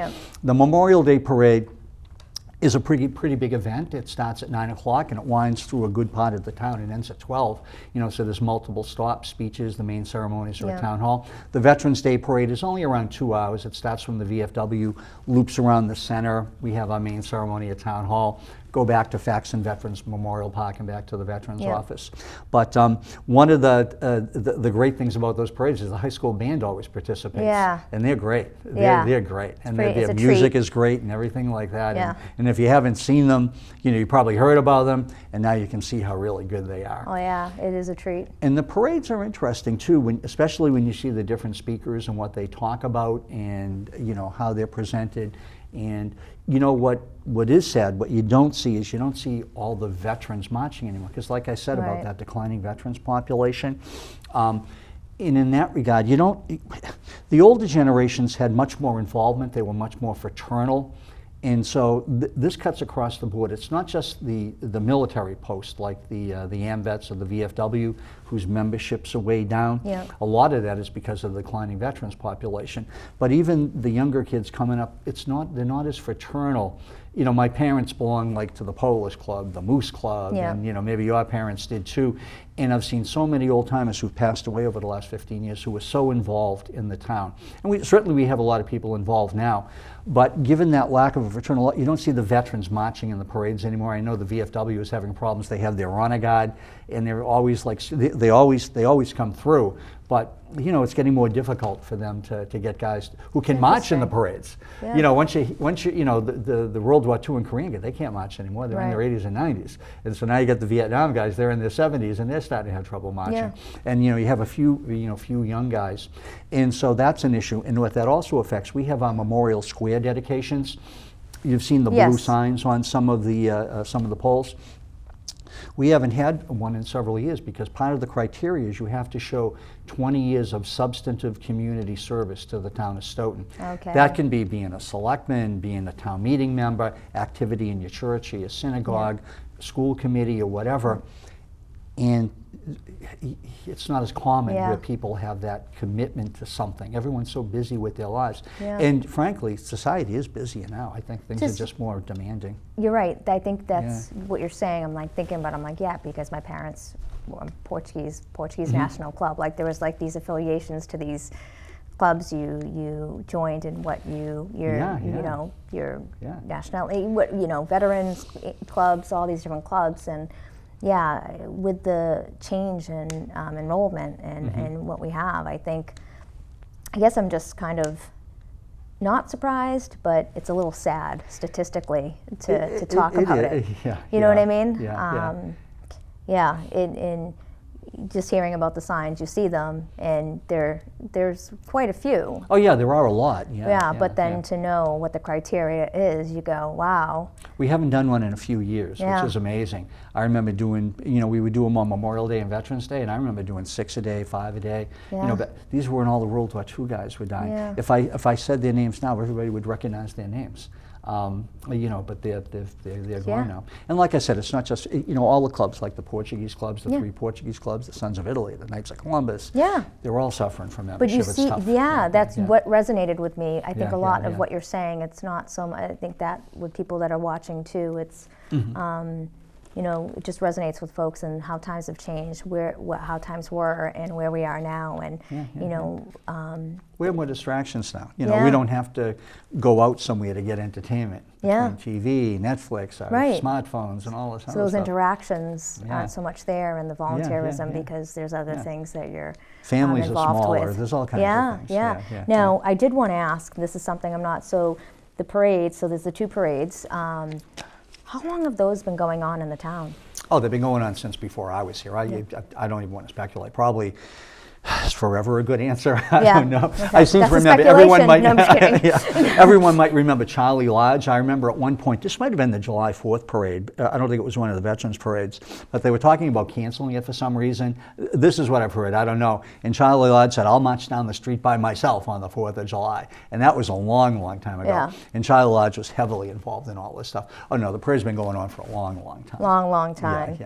The Memorial Day Parade is a pretty big event. It starts at 9 o'clock and it winds through a good part of the town and ends at 12. You know, so there's multiple stops, speeches, the main ceremonies are at Town Hall. The Veterans Day Parade is only around 2 hours. It starts from the VFW, loops around the center. We have our main ceremony at Town Hall, go back to Faxon Veterans Memorial Park and back to the Veterans Office. But one of the great things about those parades is the high school band always participates. And they're great. They're great. And their music is great and everything like that. And if you haven't seen them, you know, you probably heard about them, and now you can see how really good they are. Oh yeah, it is a treat. And the parades are interesting too, especially when you see the different speakers and what they talk about and, you know, how they're presented. And you know what is sad, what you don't see is you don't see all the veterans marching anymore. Because like I said about that declining veterans population, and in that regard, the older generations had much more involvement. They were much more fraternal. And so this cuts across the board. It's not just the military posts like the AMVETS or the VFW, whose memberships are way down. A lot of that is because of the declining veterans population. But even the younger kids coming up, they're not as fraternal. You know, my parents belong like to the Polish Club, the Moose Club, and you know, maybe your parents did too. And I've seen so many old timers who've passed away over the last 15 years who were so involved in the town. And certainly we have a lot of people involved now. But given that lack of a fraternal, you don't see the veterans marching in the parades anymore. I know the VFW is having problems. They have their honor guard, and they're always like they always come through. But you know, it's getting more difficult for them to get guys who can march in the parades. You know, once you know the World War II and Korean, they can't march anymore. They're in their 80s and 90s, and so now you get the Vietnam guys. They're in their 70s, and they're starting to have trouble marching. And you know, you have a few young guys, and so that's an issue. And what that also affects, we have our Memorial Square dedications. You've seen the blue signs on some of the poles. We haven't had one in several years because part of the criteria is you have to show 20 years of substantive community service to the town of Stoughton. That can be being a selectman, being a town meeting member, activity in your church or your synagogue, school committee or whatever. And it's not as common where people have that commitment to something. Everyone's so busy with their lives. And frankly, society is busier now. I think things are just more demanding. You're right. I think that's what you're saying. I'm like thinking about it. I'm like, yeah, because my parents were Portuguese National Club. Like there was like these affiliations to these clubs you joined and what your nationality, what, you know, veterans clubs, all these different clubs. And with the change in enrollment and what we have, I guess I'm just kind of not surprised, but it's a little sad statistically to talk about it. You know what I mean? In just hearing about the signs, you see them, and there's quite a few. Oh yeah, there are a lot. But then to know what the criteria is, you go, wow. We haven't done one in a few years, which is amazing. I remember doing, you know, we would do them on Memorial Day and Veterans Day, and I remember doing 6 a day, 5 a day. You know, but these were when all the World War II guys were dying. If I said their names now, everybody would recognize their names. You know, but they're gone now. And like I said, it's not just, you know, all the clubs, like the Portuguese clubs, the 3 Portuguese clubs, the Sons of Italy, the Knights of Columbus. Yeah. They're all suffering from that. But you see, that's what resonated with me. I think a lot of what you're saying, it's not so much, I think that with people that are watching too, it's, you know, it just resonates with folks and how times have changed, how times were and where we are now. And, you know. We have more distractions now. You know, we don't have to go out somewhere to get entertainment. Between TV, Netflix, our smartphones, and all this other stuff. So those interactions aren't so much there, and the volunteerism because there's other things that you're families involved are smaller. with. There's all kinds of things. Now, I did want to ask. This is something I'm not so. The parades. So there's the 2 parades. How long have those been going on in the town? Oh, they've been going on since before I was here. I don't even want to speculate. Probably. Is forever a good answer? I don't know. Okay. I seem That's to remember everyone might. No, I'm just kidding. Everyone might remember Charlie Lodge. I remember at one point, this might have been the July 4th parade. I don't think it was one of the veterans parades, but they were talking about canceling it for some reason. This is what I've heard. I don't know. And Charlie Lodge said, "I'll march down the street by myself on the 4th of July," and that was a long, long time ago. Yeah. And Charlie Lodge was heavily involved in all this stuff. Oh no, the parade's been going on for a long, long time. Long time.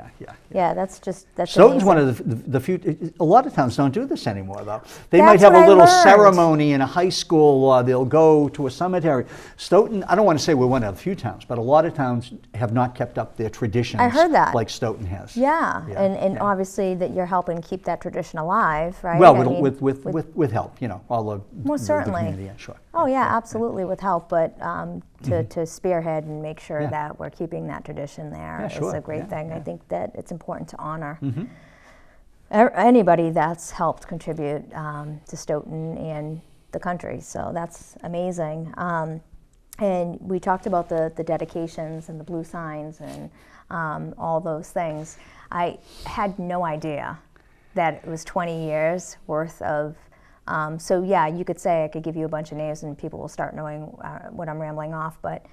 Yeah. That's Stoughton's amazing. one of the few. A lot of towns don't do this anymore, though. They might have a little ceremony in a high school, or they'll go to a cemetery. Stoughton, I don't want to say we're one of the few towns, but a lot of towns have not kept up their traditions. I heard that. Like Stoughton has. And obviously that you're helping keep that tradition alive, right? Well, with help, you know, all the most certainly. The community, sure. Oh yeah, absolutely with help, but to spearhead and make sure that we're keeping that tradition there is a great thing. I think that it's important to honor. Anybody that's helped contribute to Stoughton and the country, so that's amazing. And we talked about the dedications and the blue signs and all those things. I had no idea that it was 20 years worth of, so yeah, you could say I could give you a bunch of names and people will start knowing what I'm rambling off, but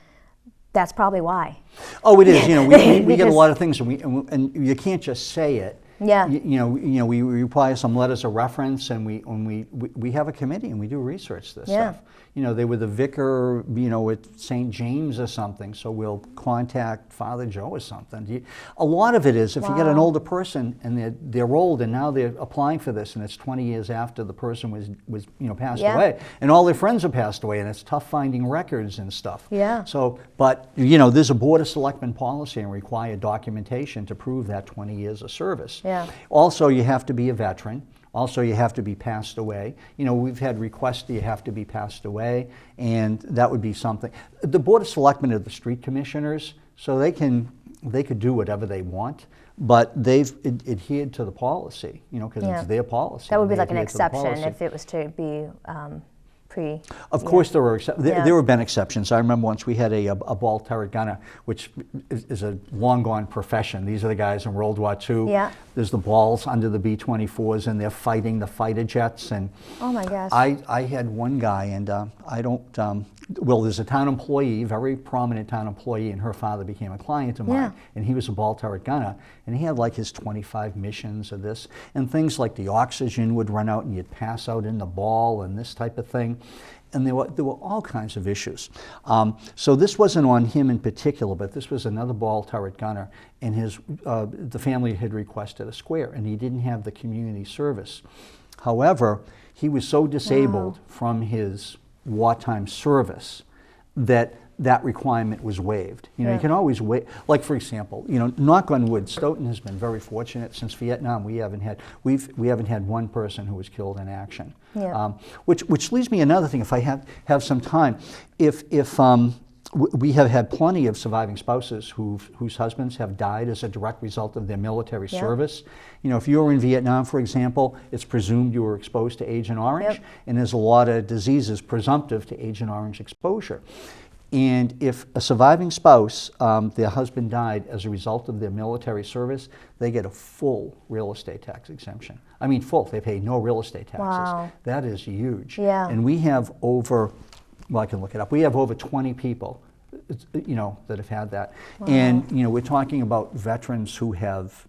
that's probably why. Oh, it is. You know, we get a lot of things, and you can't just say it. Yeah. You know, we reply some letters of reference, and we have a committee and we do research this stuff. You know, they were the vicar, you know, at St. James or something, so we'll contact Father Joe or something. A lot of it is if you get an older person and they're old and now they're applying for this, and it's 20 years after the person was you know, passed away, and all their friends have passed away, and it's tough finding records and stuff. So, but you know, there's a Board of Selectmen policy and required documentation to prove that 20 years of service. Also, you have to be a veteran. Also, you have to be passed away. You know, we've had requests that you have to be passed away, and that would be something. The Board of Selectmen are the street commissioners, so they could do whatever they want, but they've adhered to the policy, you know, because it's their policy. That would be like an exception if it was to be Of course there were there have been exceptions. I remember once we had a ball turret gunner, which is a long gone profession. These are the guys in World War II. There's the balls under the B-24s, and they're fighting the fighter jets. And oh my gosh. I had one guy, and I don't, well, there's a town employee, very prominent town employee, and her father became a client of mine, and he was a ball turret gunner, and he had like his 25 missions of this, and things like the oxygen would run out and you'd pass out in the ball and this type of thing. And there were all kinds of issues. So this wasn't on him in particular, but this was another ball turret gunner, and the family had requested a square, and he didn't have the community service. However, he was so disabled from his wartime service that requirement was waived. You know, you can always waive, like for example, you know, knock on wood, Stoughton has been very fortunate since Vietnam. We haven't had one person who was killed in action. Which leads me another thing. If I have some time, we have had plenty of surviving spouses whose husbands have died as a direct result of their military service. You know, if you were in Vietnam, for example, it's presumed you were exposed to Agent Orange, and there's a lot of diseases presumptive to Agent Orange exposure. And if a surviving spouse, their husband died as a result of their military service, they get a full real estate tax exemption. I mean full, they pay no real estate taxes. That is huge. And we have over, well, I can look it up, we have over 20 people, you know, that have had that. And, you know, we're talking about veterans who have,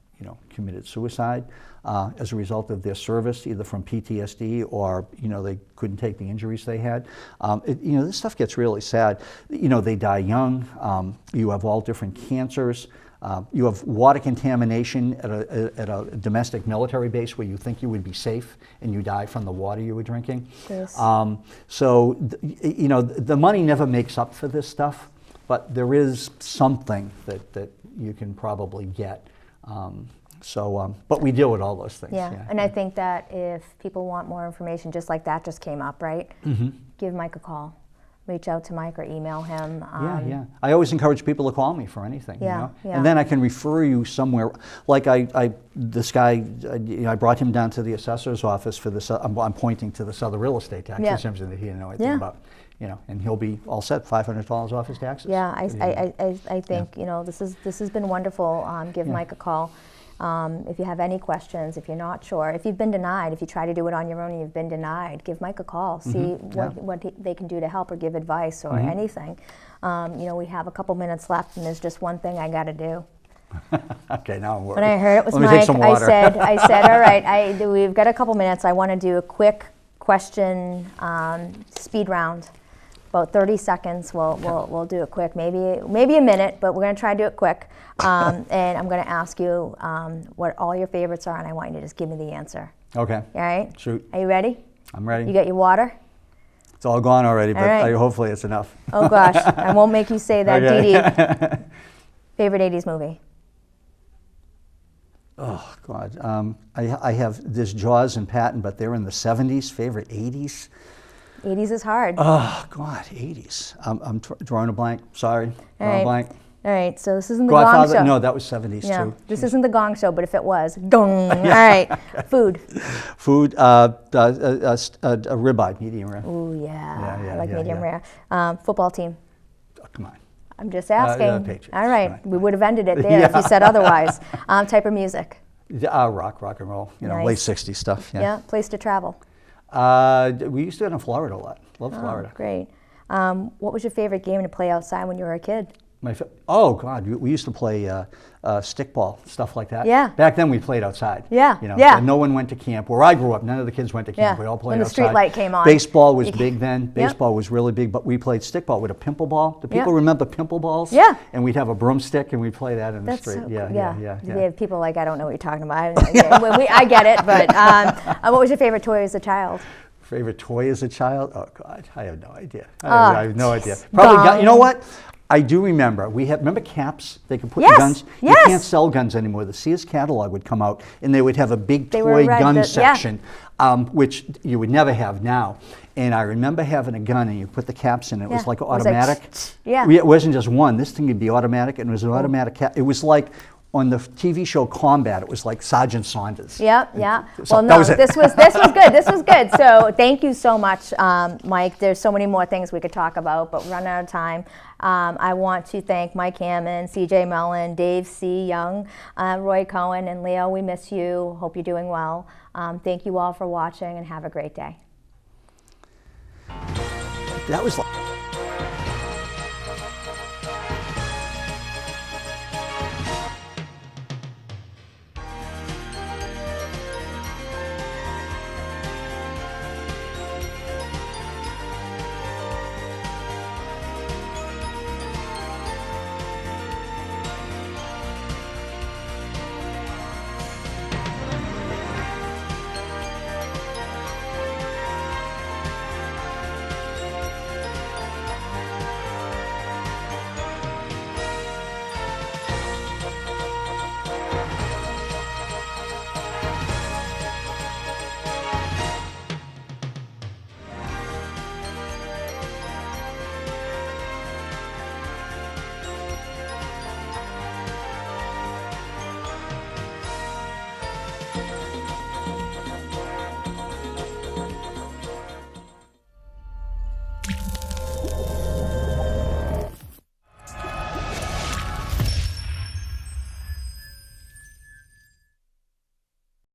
committed suicide as a result of their service, either from PTSD or they couldn't take the injuries they had. This stuff gets really sad. They die young. You have all different cancers. You have water contamination at a domestic military base where you think you would be safe, and you die from the water you were drinking. Yes. So the money never makes up for this stuff, but there is something that you can probably get. But we deal with all those things. Yeah, and I think that if people want more information, just like that just came up, right? Mm-hmm. Give Mike a call. Reach out to Mike or email him. Yeah. I always encourage people to call me for anything. Yeah. And then I can refer you somewhere. Like this guy, I brought him down to the assessor's office for this. I'm pointing to this other real estate tax exemption that he didn't know anything about. And he'll be all set, $500 off his taxes. Yeah, I think this has been wonderful. Give Mike a call. If you have any questions, if you're not sure, if you've been denied, if you try to do it on your own and you've been denied, give Mike a call. See what they can do to help or give advice or anything. We have a couple minutes left, and there's just one thing I got to do. Okay, now I'm worried. When I heard it was Mike, I said, all right, we've got a couple minutes. I want to do a quick question speed round. About 30 seconds. We'll do it quick. Maybe a minute, but we're going to try to do it quick. And I'm going to ask you what all your favorites are, and I want you to just give me the answer. Okay. All right? Shoot. Are you ready? I'm ready. You got your water? It's all gone already, but right. Hopefully it's enough. Oh gosh, I won't make you say that, Okay. Dee Dee. Favorite 80s movie? Oh God, I have this Jaws and Patton, but they're in the 70s. Favorite 80s? 80s is hard. Oh God, 80s. I'm drawing a blank. Sorry, drawing a blank. All right, so this isn't the Godfather, Gong Show. No, that was 70s too. This isn't the Gong Show, but if it was, gong. All right, food. Food, a ribeye, medium rare. Ooh, I like medium rare. Football team. Oh, come on. I'm just asking. Patriots. All right, we would have ended it there if you said otherwise. Type of music. Rock and roll. Nice. Late 60s stuff. Yeah. Place to travel. We used to go to Florida a lot. Love Florida. Great. What was your favorite game to play outside when you were a kid? Oh God, we used to play stickball, stuff like that. Yeah. Back then we played outside. Yeah. And no one went to camp. Where I grew up, none of the kids went to camp. Yeah. We all played when the outside. street light came on. Baseball was big then. Baseball was really big, but we played stickball with a pimple ball. Do people remember pimple balls? Yeah. And we'd have a broomstick and we'd play that in the street. So Yeah. We have people like, I don't know what you're talking about. I get it, but what was your favorite toy as a child? Favorite toy as a child? Oh God, I have no idea. I have no idea. Probably you know what? I do remember. Remember caps? They could put in guns. Yes. You can't sell guns anymore. The Sears catalog would come out, and they would have a big toy gun section, which you would never have now. And I remember having a gun, and you put the caps in. It was like automatic. It wasn't just one. This thing would be automatic, and it was an automatic cap. It was like on the TV show Combat, it was like Sergeant Saunders. Yeah. So well, no, this was good. This was good. So thank you so much, Mike. There's so many more things we could talk about, but we're running out of time. I want to thank Mike Hammond, CJ Mellon, Dave C. Young, Roy Cohen, and Leo. We miss you. Hope you're doing well. Thank you all for watching, and have a great day. That was like